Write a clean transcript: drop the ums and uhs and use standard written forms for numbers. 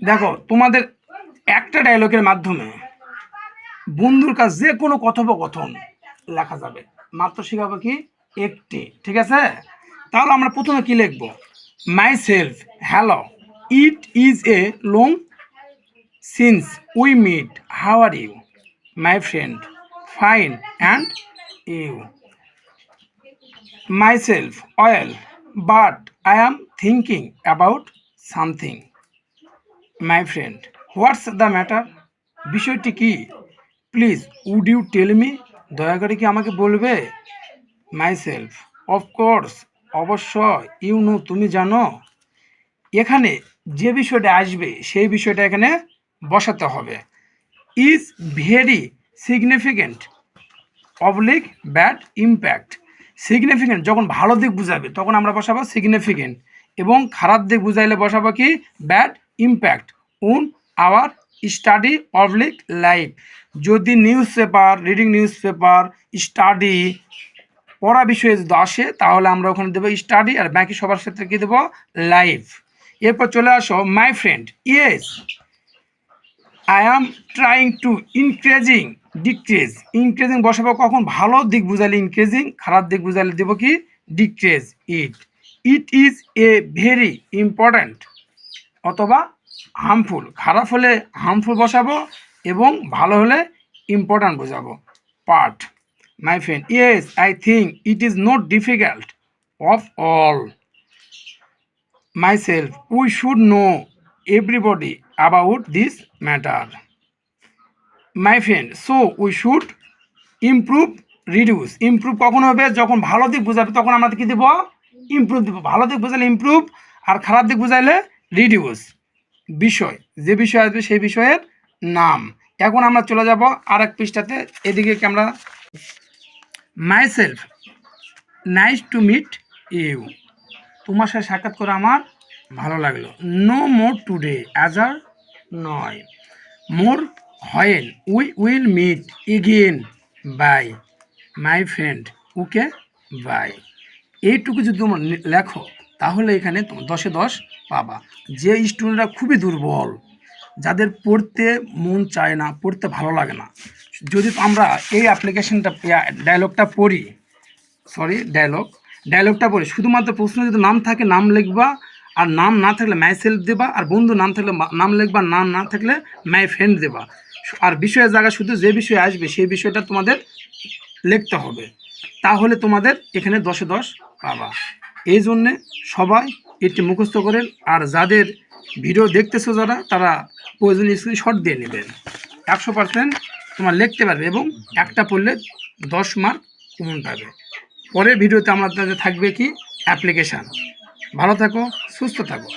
দেখো তোমাদের একটা ডায়লগের মাধ্যমে বন্ধুর কাছে যে কোনো কথোপকথন লেখা যাবে, মাত্র শেখাবো কি একটি, ঠিক আছে? তাহলে আমরা প্রথমে কি লিখব? Myself, hello, it is a long since we meet, how are you? My friend, fine, and you? Myself, well, but I am thinking about something. My friend, what's the matter? বিষয়টি কি? Please would you tell me? দয়া করে কি আমাকে বলবে? Myself, of course, অবশ্যই, you know, তুমি জানো। এখানে যে বিষয়টা আসবে সেই বিষয়টা এখানে বসাতে হবে। Is very significant, oblique bad impact. Significant যখন ভালো দিক বুঝাবে তখন আমরা বসাবো সিগনিফিকেন্ট, এবং খারাপ দিক বুঝাইলে বসাবো কি bad impact on our study public life. যদি news paper, reading news paper, study, পড়া বিষয়ে যদি আসে তাহলে আমরা ওখানে দেবো স্টাডি, আর বাকি সবার ক্ষেত্রে কী দেবো লাইফ। এরপর চলে আসো my friend, yes I am trying to increasing decrease. Increasing বসাবো কখন? ভালো দিক বুঝালে ইনক্রিজিং, খারাপ দিক বুঝালে দেবো কি decrease. It, it is a very important, অথবা হার্মফুল। খারাপ হলে হার্মফুল বসাবো এবং ভালো হলে ইম্পর্ট্যান্ট বোঝাবো। Part, my friend, yes I think it is not difficult of all. myself, we should know everybody about this matter. My friend, so we should improve, reduce. improve কখন হবে? যখন ভালো দিক বোঝাবে তখন আমরা কি দেব? ইমপ্রুভ দেব। ভালো দিক বোঝালে ইমপ্রুভ, আর খারাপ দিক বোঝাইলে রিডিউস। বিষয়, যে বিষয় আসবে সেই বিষয়ের নাম। এখন আমরা চলে যাব আর এক পৃষ্ঠাতে, এদিকে কি আমরা myself, nice to meet you, তোমার সাথে সাক্ষাৎ করে আমার ভালো লাগলো। নো মোর টুডে, অ্যাজ আর নয়। More when we will meet again, bye. My friend, okay, bye. এইটুকু যদি তোমরা লেখো তাহলে এখানে 10-এ 10 পাবা। যে স্টুডেন্টরা খুবই দুর্বল, যাদের পড়তে মন চায় না, পড়তে ভালো লাগে না, যদি আমরা এই অ্যাপ্লিকেশনটা ডায়লগটা পড়ি, ডায়লগটা পড়ি, শুধুমাত্র প্রশ্ন যদি নাম থাকে নাম লিখবা, আর নাম না থাকলে মাই সেলফ দেবা, আর বন্ধু নাম থাকলে নাম লিখবা, নাম না থাকলে মাই ফ্রেন্ড দেবা। আর বিষয়ের জায়গায় শুধু যে বিষয় আসবে সেই বিষয়টা তোমাদের লিখতে হবে, তাহলে তোমাদের এখানে 10-এ 10 পাবা। এই জন্যে সবাই এটি মুখস্থ করেন, আর যাদের ভিডিও দেখতেছো যারা, তারা প্রয়োজনীয় স্ক্রিনশট দিয়ে নেবেন। 100% তোমার লিখতে পারবে, এবং একটা পড়লে 10 মার্ক কমন পাবে। পরের ভিডিওতে আমাদের থাকবে কি অ্যাপ্লিকেশান। ভালো থাকো, সুস্থ থাকো।